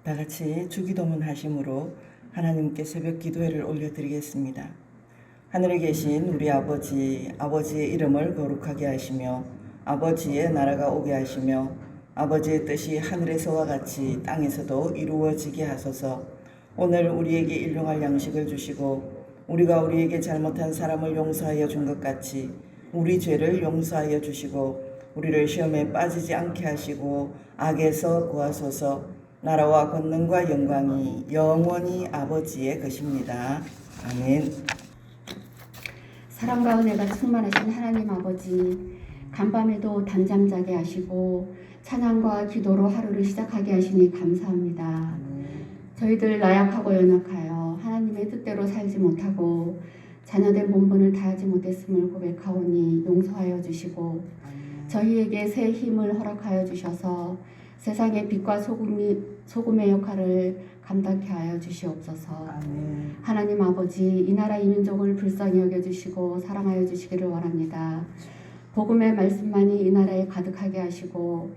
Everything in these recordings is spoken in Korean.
다 같이 주기도문 하심으로 하나님께 새벽 기도회를 올려드리겠습니다. 하늘에 계신 우리 아버지, 아버지의 이름을 거룩하게 하시며 아버지의 나라가 오게 하시며 아버지의 뜻이 하늘에서와 같이 땅에서도 이루어지게 하소서. 오늘 우리에게 일용할 양식을 주시고 우리가 우리에게 잘못한 사람을 용서하여 준 것 같이 우리 죄를 용서하여 주시고 우리를 시험에 빠지지 않게 하시고 악에서 구하소서. 나라와 권능과 영광이 영원히 아버지의 것입니다. 아멘. 사랑과 은혜가 충만하신 하나님 아버지, 간밤에도 잠잠 자게 하시고 찬양과 기도로 하루를 시작하게 하시니 감사합니다. 저희들 나약하고 연약하여 하나님의 뜻대로 살지 못하고 자녀된 본분을 다하지 못했음을 고백하오니 용서하여 주시고 저희에게 새 힘을 허락하여 주셔서 세상의 빛과 소금의 역할을 감당케 하여 주시옵소서. 아멘. 하나님 아버지, 이 나라 이 민족을 불쌍히 여겨주시고 사랑하여 주시기를 원합니다. 복음의 말씀만이 이 나라에 가득하게 하시고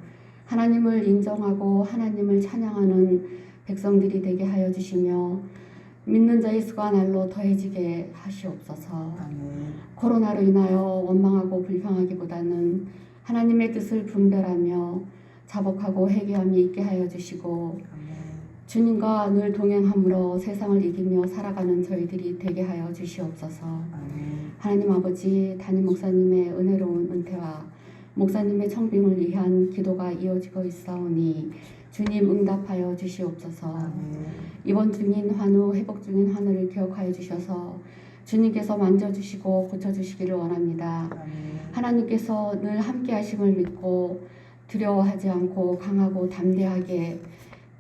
하나님을 인정하고 하나님을 찬양하는 백성들이 되게 하여 주시며 믿는 자의 수가 날로 더해지게 하시옵소서. 아멘. 코로나로 인하여 원망하고 불평하기보다는 하나님의 뜻을 분별하며 자복하고 회개함이 있게 하여 주시고 주님과 늘 동행함으로 세상을 이기며 살아가는 저희들이 되게 하여 주시옵소서. 하나님 아버지, 담임 목사님의 은혜로운 은퇴와 목사님의 청빙을 위한 기도가 이어지고 있사오니 주님 응답하여 주시옵소서. 이번 중인 환우, 회복 중인 환우를 기억하여 주셔서 주님께서 만져주시고 고쳐주시기를 원합니다. 하나님께서 늘 함께 하심을 믿고 두려워하지 않고 강하고 담대하게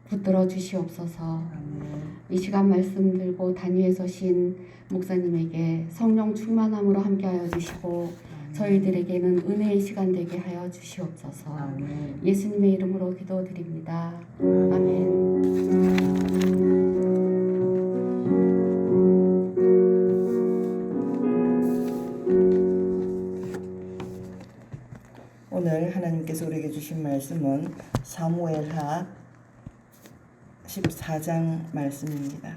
붙들어 주시옵소서. 이 시간 말씀 들고 단위에 서신 목사님에게 성령 충만함으로 함께하여 주시고 저희들에게는 은혜의 시간 되게 하여 주시옵소서. 예수님의 이름으로 기도드립니다. 아멘. 오늘 하나님께서 우리에게 주신 말씀은 사무엘하 14장 말씀입니다.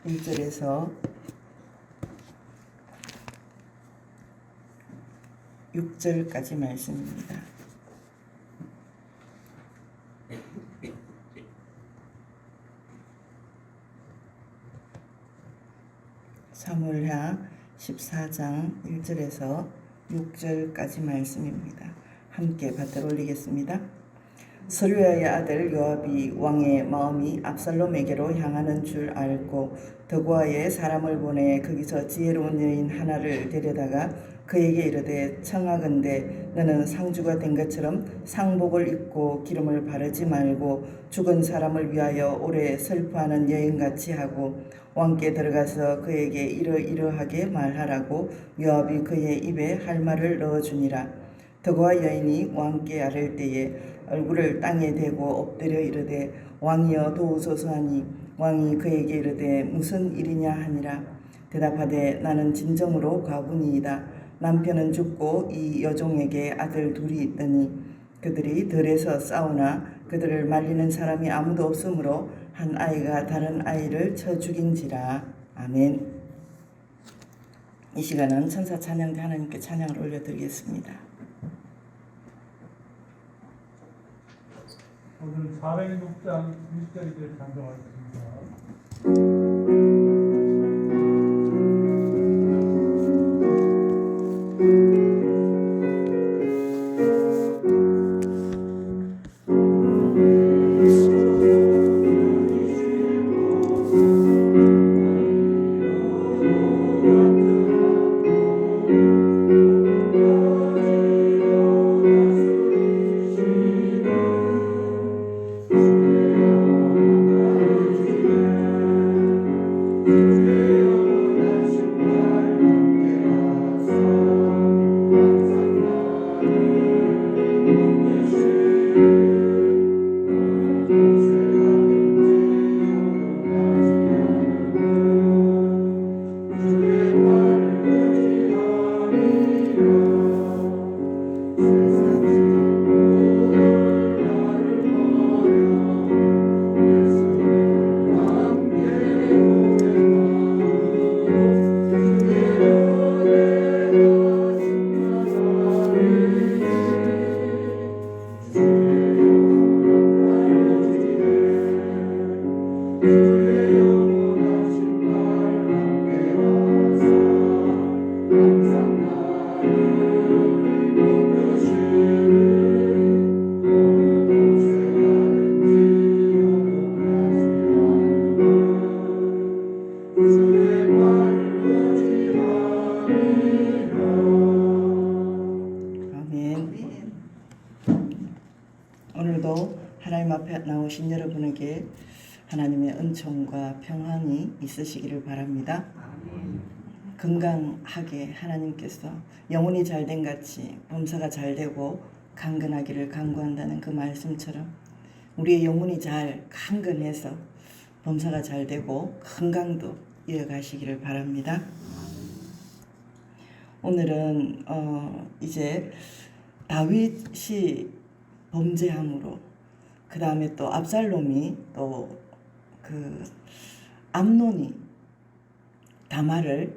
1절에서 6절까지 말씀입니다. 사무엘하 14장 1절에서 6절까지 말씀입니다. 함께 받들어 올리겠습니다. 스루야의 아들 요압이 왕의 마음이 압살롬에게로 향하는 줄 알고 드고아에 사람을 보내 거기서 지혜로운 여인 하나를 데려다가 그에게 이르되 청하건대 너는 상주가 된 것처럼 상복을 입고 기름을 바르지 말고 죽은 사람을 위하여 오래 슬퍼하는 여인같이 하고 왕께 들어가서 그에게 이러이러하게 말하라고 요압이 그의 입에 할 말을 넣어주니라. 드고아 여인이 왕께 아랠 때에 얼굴을 땅에 대고 엎드려 이르되 왕이여 도우소서 하니 왕이 그에게 이르되 무슨 일이냐 하니라. 대답하되 나는 진정으로 과부니이다. 남편은 죽고 이 여종에게 아들 둘이 있더니 그들이 들에서 싸우나 그들을 말리는 사람이 아무도 없으므로 한 아이가 다른 아이를 쳐 죽인지라. 아멘. 이 시간은 천사 찬양대 하나님께 찬양을 올려드리겠습니다. 오늘 406장 1절에 찬송하겠습니다. 오늘도 하나님 앞에 나오신 여러분에게 하나님의 은총과 평안이 있으시기를 바랍니다. 건강하게 하나님께서 영혼이 잘된 같이 범사가 잘되고 강건하기를 간구한다는 그 말씀처럼 우리의 영혼이 잘 강건해서 범사가 잘되고 건강도 이어가시기를 바랍니다. 오늘은 이제 다윗이 범죄함으로 그 다음에 또 압살롬이 또 그 암논이 다말을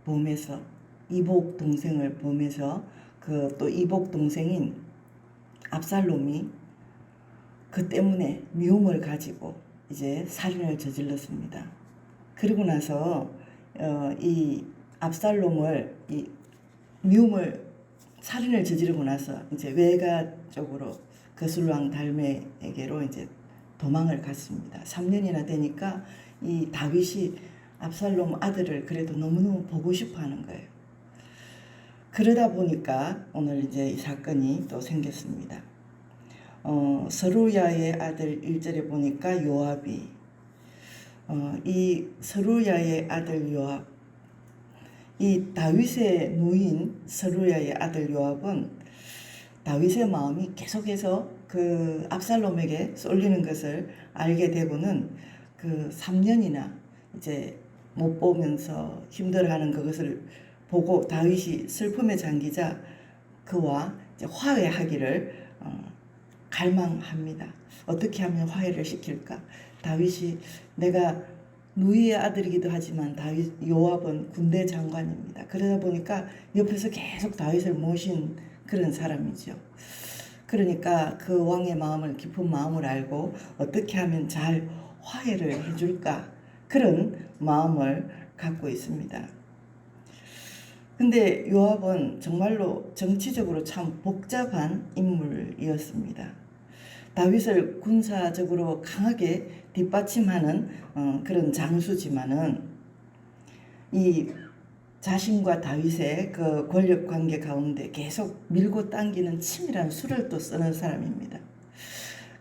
범해서 이복 동생을 범해서 그 또 이복 동생인 압살롬이 그 때문에 미움을 가지고 이제 살인을 저질렀습니다. 그리고 나서 이 압살롬을 이 미움을 살인을 저지르고 나서 이제 외가 쪽으로 거슬왕 달메에게로 이제 도망을 갔습니다. 3년이나 되니까 이 다윗이 압살롬 아들을 그래도 너무너무 보고 싶어 하는 거예요. 그러다 보니까 오늘 이제 이 사건이 또 생겼습니다. 서루야의 아들 1절에 보니까 요압이 이 서루야의 아들 요압, 이 다윗의 누인 서루야의 아들 요압은 다윗의 마음이 계속해서 그 압살롬에게 쏠리는 것을 알게 되고는 그 3년이나 이제 못 보면서 힘들어하는 그것을 보고 다윗이 슬픔에 잠기자 그와 이제 화해하기를 갈망합니다. 어떻게 하면 화해를 시킬까? 다윗이 내가 누이의 아들이기도 하지만 다윗 요압은 군대 장관입니다. 그러다 보니까 옆에서 계속 다윗을 모신 그런 사람이죠. 그러니까 그 왕의 마음을 깊은 마음을 알고 어떻게 하면 잘 화해를 해줄까 그런 마음을 갖고 있습니다. 근데 요압은 정말로 정치적으로 참 복잡한 인물이었습니다. 다윗을 군사적으로 강하게 뒷받침하는 그런 장수지만은 이 자신과 다윗의 그 권력 관계 가운데 계속 밀고 당기는 치밀한 수를 또 쓰는 사람입니다.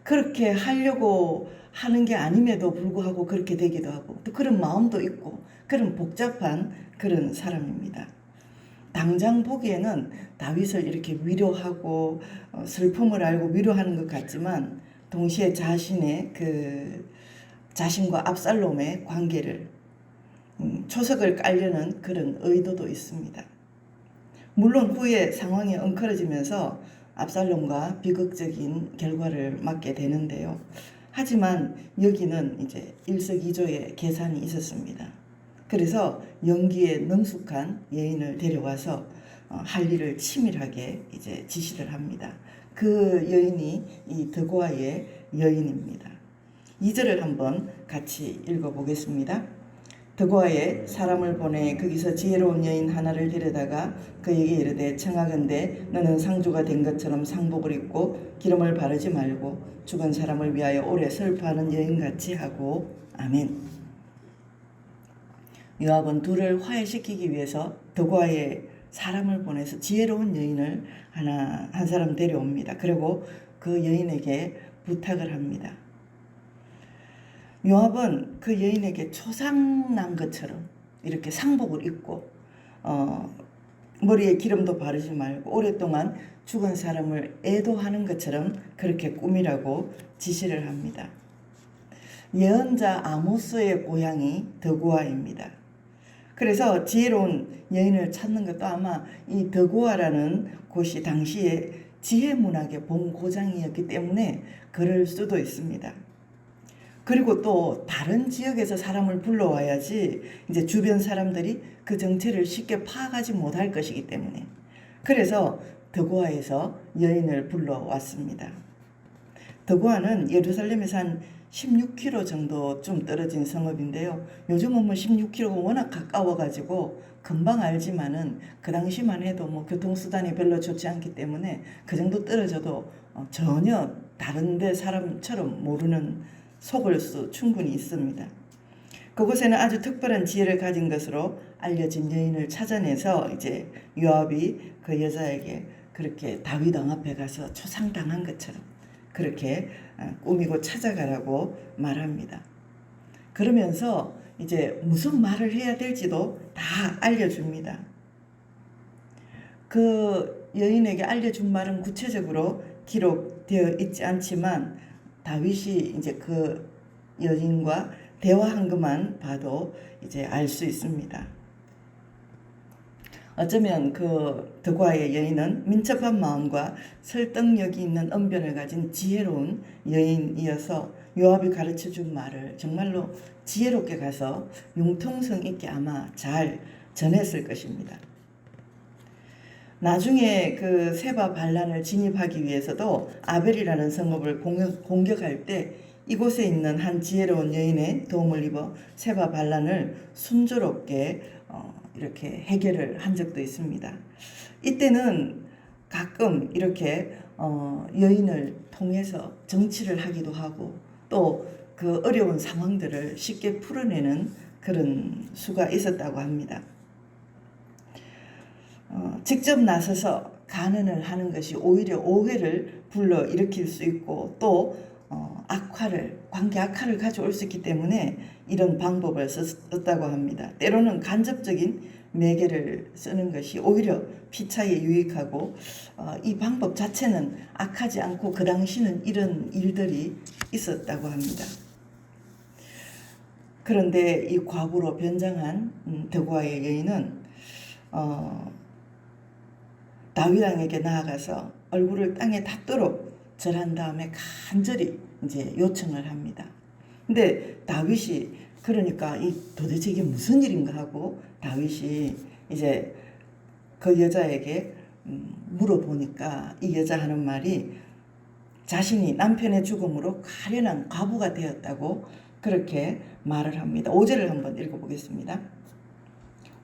그렇게 하려고 하는 게 아님에도 불구하고 그렇게 되기도 하고 또 그런 마음도 있고 그런 복잡한 그런 사람입니다. 당장 보기에는 다윗을 이렇게 위로하고 슬픔을 알고 위로하는 것 같지만 동시에 자신의 그 자신과 압살롬의 관계를 초석을 깔려는 그런 의도도 있습니다. 물론 후에 상황이 엉클어지면서 압살롬과 비극적인 결과를 맞게 되는데요. 하지만 여기는 이제 일석이조의 계산이 있었습니다. 그래서 연기에 능숙한 여인을 데려와서 할 일을 치밀하게 이제 지시를 합니다. 그 여인이 이 드고아의 여인입니다. 2절을 한번 같이 읽어보겠습니다. 드고아에 사람을 보내 거기서 지혜로운 여인 하나를 데려다가 그에게 이르되 청하건대 너는 상주가 된 것처럼 상복을 입고 기름을 바르지 말고 죽은 사람을 위하여 오래 슬퍼하는 여인같이 하고 아멘. 요압은 둘을 화해시키기 위해서 드고아에 사람을 보내서 지혜로운 여인을 한 사람 데려옵니다. 그리고 그 여인에게 부탁을 합니다. 요압은 그 여인에게 초상난 것처럼 이렇게 상복을 입고 머리에 기름도 바르지 말고 오랫동안 죽은 사람을 애도하는 것처럼 그렇게 꾸미라고 지시를 합니다. 예언자 아모스의 고향이 드고아입니다. 그래서 지혜로운 여인을 찾는 것도 아마 이 드고아라는 곳이 당시에 지혜 문학의 본고장이었기 때문에 그럴 수도 있습니다. 그리고 또 다른 지역에서 사람을 불러와야지 이제 주변 사람들이 그 정체를 쉽게 파악하지 못할 것이기 때문에 그래서 드고아에서 여인을 불러왔습니다. 드고아는 예루살렘에서 한 16km 정도 좀 떨어진 성읍인데요. 요즘은 뭐 16km가 워낙 가까워가지고 금방 알지만은 그 당시만 해도 뭐 교통수단이 별로 좋지 않기 때문에 그 정도 떨어져도 전혀 다른 데 사람처럼 모르는 속을 수 충분히 있습니다. 그곳에는 아주 특별한 지혜를 가진 것으로 알려진 여인을 찾아내서 이제 요압이 그 여자에게 그렇게 다윗 왕 앞에 가서 초상당한 것처럼 그렇게 꾸미고 찾아가라고 말합니다. 그러면서 이제 무슨 말을 해야 될지도 다 알려줍니다. 그 여인에게 알려준 말은 구체적으로 기록되어 있지 않지만 다윗이 이제 그 여인과 대화한 것만 봐도 이제 알 수 있습니다. 어쩌면 그 덕과의 여인은 민첩한 마음과 설득력이 있는 언변을 가진 지혜로운 여인이어서 요압이 가르쳐준 말을 정말로 지혜롭게 가서 융통성 있게 아마 잘 전했을 것입니다. 나중에 그 세바 반란을 진입하기 위해서도 아벨이라는 성읍을 공격할 때 이곳에 있는 한 지혜로운 여인의 도움을 입어 세바 반란을 순조롭게 이렇게 해결을 한 적도 있습니다. 이때는 가끔 이렇게 여인을 통해서 정치를 하기도 하고 또 그 어려운 상황들을 쉽게 풀어내는 그런 수가 있었다고 합니다. 직접 나서서 간언을 하는 것이 오히려 오해를 불러일으킬 수 있고 또 관계 악화를 가져올 수 있기 때문에 이런 방법을 썼다고 합니다. 때로는 간접적인 매개를 쓰는 것이 오히려 피차에 유익하고 이 방법 자체는 악하지 않고 그 당시는 이런 일들이 있었다고 합니다. 그런데 이 과부로 변장한 덕과의 여인은 다윗 왕에게 나아가서 얼굴을 땅에 닿도록 절한 다음에 간절히 이제 요청을 합니다. 근데 다윗이 그러니까 이 도대체 이게 무슨 일인가 하고 다윗이 이제 그 여자에게 물어보니까 이 여자 하는 말이 자신이 남편의 죽음으로 가련한 과부가 되었다고 그렇게 말을 합니다. 5절을 한번 읽어보겠습니다.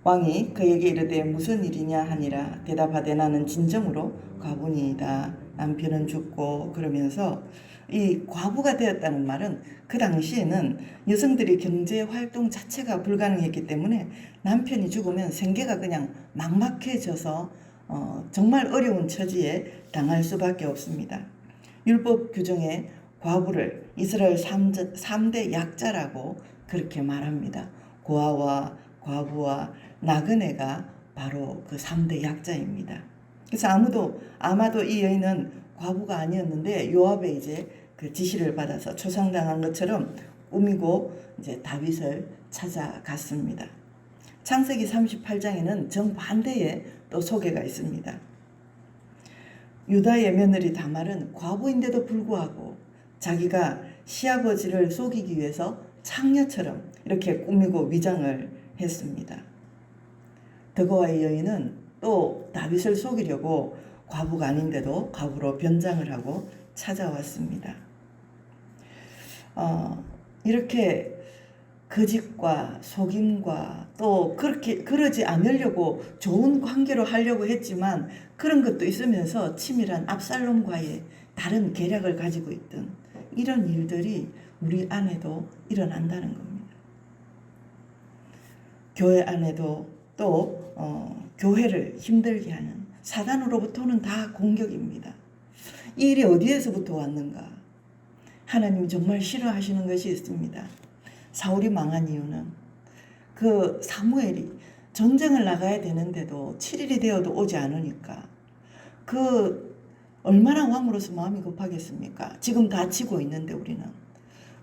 왕이 그에게 이르되 무슨 일이냐 하니라. 대답하되 나는 진정으로 과부니이다. 남편은 죽고. 그러면서 이 과부가 되었다는 말은 그 당시에는 여성들이 경제 활동 자체가 불가능했기 때문에 남편이 죽으면 생계가 그냥 막막해져서 정말 어려운 처지에 당할 수밖에 없습니다. 율법 규정에 과부를 이스라엘 3대 약자라고 그렇게 말합니다. 고아와 과부와 나그네가 바로 그 3대 약자입니다. 그래서 아마도 이 여인은 과부가 아니었는데 요압의 이제 그 지시를 받아서 초상당한 것처럼 꾸미고 이제 다윗을 찾아갔습니다. 창세기 38장에는 정반대의 또 소개가 있습니다. 유다의 며느리 다말은 과부인데도 불구하고 자기가 시아버지를 속이기 위해서 창녀처럼 이렇게 꾸미고 위장을 했습니다. 덕과의 여인은 또 다윗을 속이려고 과부가 아닌데도 과부로 변장을 하고 찾아왔습니다. 이렇게 거짓과 속임과 또 그러지 않으려고 좋은 관계로 하려고 했지만 그런 것도 있으면서 치밀한 압살롬과의 다른 계략을 가지고 있던 이런 일들이 우리 안에도 일어난다는 겁니다. 교회 안에도 또 교회를 힘들게 하는 사단으로부터는 다 공격입니다. 이 일이 어디에서부터 왔는가? 하나님이 정말 싫어하시는 것이 있습니다. 사울이 망한 이유는 그 사무엘이 전쟁을 나가야 되는데도 7일이 되어도 오지 않으니까 그 얼마나 왕으로서 마음이 급하겠습니까? 지금 다치고 있는데 우리는.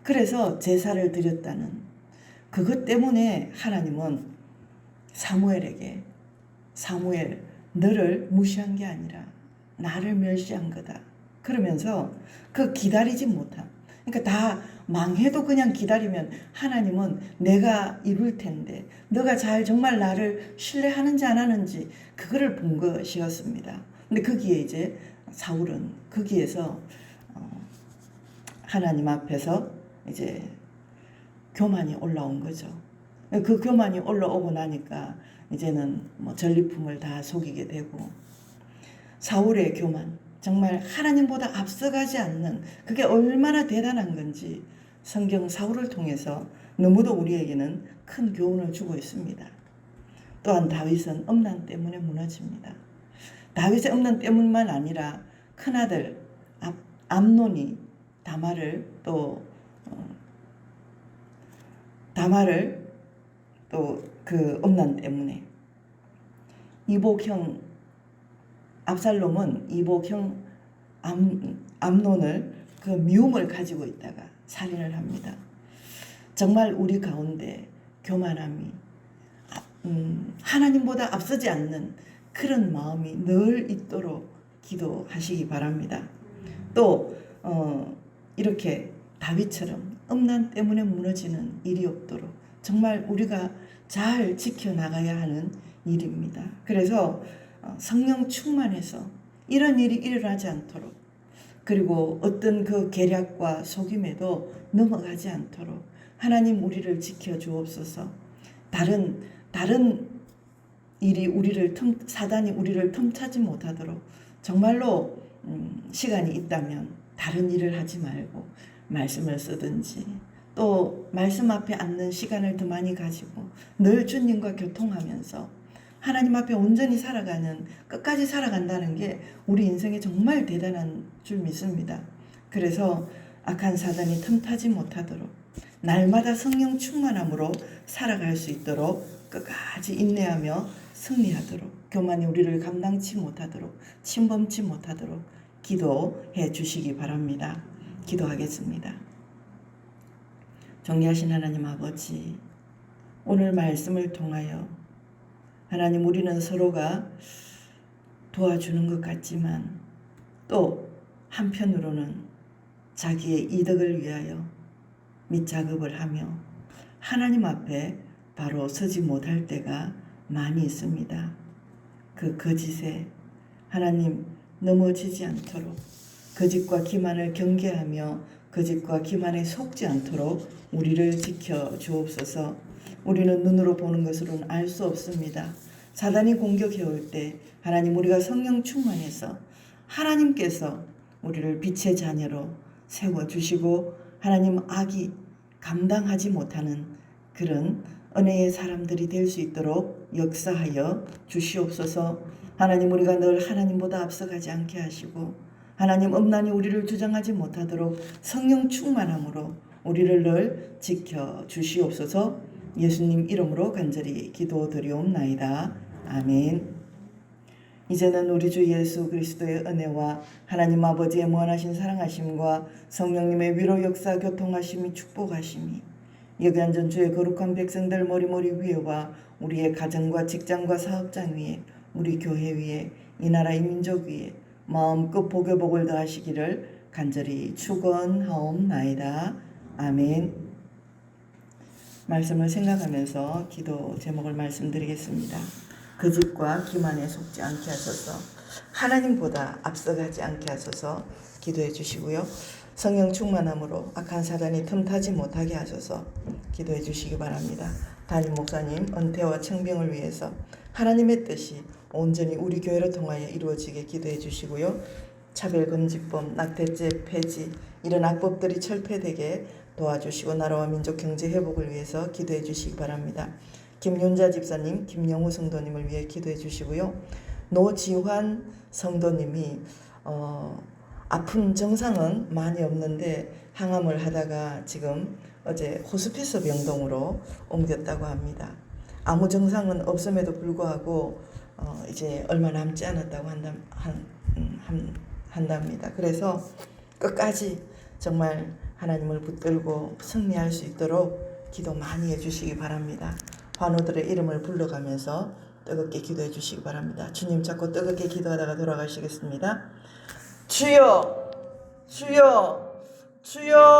그래서 제사를 드렸다는 그것 때문에 하나님은 사무엘에게 사무엘 너를 무시한 게 아니라 나를 멸시한 거다. 그러면서 그 기다리지 못함. 그러니까 다 망해도 그냥 기다리면 하나님은 내가 이룰 텐데 너가 정말 나를 신뢰하는지 안 하는지 그거를 본 것이었습니다. 근데 거기에 이제 사울은 거기에서 하나님 앞에서 이제 교만이 올라온 거죠. 그 교만이 올라오고 나니까 이제는 뭐 전리품을 다 속이게 되고 사울의 교만 정말 하나님보다 앞서가지 않는 그게 얼마나 대단한 건지 성경 사울을 통해서 너무도 우리에게는 큰 교훈을 주고 있습니다. 또한 다윗은 엄난 때문에 무너집니다. 다윗의 엄난 때문만 아니라 큰아들 암논이 다말을 또 그 음란 때문에 이복형 압살롬은 이복형 암논을 그 미움을 가지고 있다가 살인을 합니다. 정말 우리 가운데 교만함이 하나님보다 앞서지 않는 그런 마음이 늘 있도록 기도하시기 바랍니다. 또 이렇게 다윗처럼 음란 때문에 무너지는 일이 없도록 정말 우리가 잘 지켜나가야 하는 일입니다. 그래서 성령 충만해서 이런 일이 일어나지 않도록, 그리고 어떤 그 계략과 속임에도 넘어가지 않도록 하나님 우리를 지켜 주옵소서. 다른 일이 사단이 우리를 틈타지 못하도록 정말로 시간이 있다면 다른 일을 하지 말고 말씀을 쓰든지, 또 말씀 앞에 앉는 시간을 더 많이 가지고 늘 주님과 교통하면서 하나님 앞에 온전히 끝까지 살아간다는 게 우리 인생에 정말 대단한 줄 믿습니다. 그래서 악한 사단이 틈타지 못하도록 날마다 성령 충만함으로 살아갈 수 있도록 끝까지 인내하며 승리하도록, 교만이 우리를 감당치 못하도록, 침범치 못하도록 기도해 주시기 바랍니다. 기도하겠습니다. 존귀하신 하나님 아버지, 오늘 말씀을 통하여 하나님, 우리는 서로가 도와주는 것 같지만 또 한편으로는 자기의 이득을 위하여 밑작업을 하며 하나님 앞에 바로 서지 못할 때가 많이 있습니다. 그 거짓에 하나님 넘어지지 않도록, 거짓과 기만을 경계하며 거짓과 기만에 속지 않도록 우리를 지켜 주옵소서. 우리는 눈으로 보는 것으로는 알 수 없습니다. 사단이 공격해 올 때 하나님, 우리가 성령 충만해서 하나님께서 우리를 빛의 자녀로 세워주시고 하나님, 악이 감당하지 못하는 그런 은혜의 사람들이 될 수 있도록 역사하여 주시옵소서. 하나님, 우리가 늘 하나님보다 앞서가지 않게 하시고 하나님, 음란이 우리를 주장하지 못하도록 성령 충만함으로 우리를 늘 지켜 주시옵소서. 예수님 이름으로 간절히 기도드리옵나이다. 아멘. 이제는 우리 주 예수 그리스도의 은혜와 하나님 아버지의 무한하신 사랑하심과 성령님의 위로 역사 교통하심이 축복하심이 여기 앉은 주의 거룩한 백성들 머리 위에와 우리의 가정과 직장과 사업장 위에, 우리 교회 위에, 이 나라 이 민족 위에 마음껏 복의 복을 더하시기를 간절히 축원하옵나이다. 아멘. 말씀을 생각하면서 기도 제목을 말씀드리겠습니다. 거짓과 기만에 속지 않게 하소서. 하나님보다 앞서가지 않게 하소서. 기도해 주시고요. 성령 충만함으로 악한 사단이 틈타지 못하게 하소서. 기도해 주시기 바랍니다. 담임 목사님 은퇴와 청병을 위해서 하나님의 뜻이 온전히 우리 교회를 통하여 이루어지게 기도해 주시고요. 차별금지법, 낙태죄 폐지, 이런 악법들이 철폐되게 도와주시고 나라와 민족 경제 회복을 위해서 기도해 주시기 바랍니다. 김윤자 집사님, 김영우 성도님을 위해 기도해 주시고요. 노지환 성도님이 아픈 증상은 많이 없는데 항암을 하다가 지금 어제 호스피스 병동으로 옮겼다고 합니다. 아무 증상은 없음에도 불구하고 이제 얼마 남지 않았다고 한답니다. 그래서 끝까지 정말 하나님을 붙들고 승리할 수 있도록 기도 많이 해주시기 바랍니다. 환우들의 이름을 불러가면서 뜨겁게 기도해 주시기 바랍니다. 주님 잡고 뜨겁게 기도하다가 돌아가시겠습니다. 주여, 주여, 주여.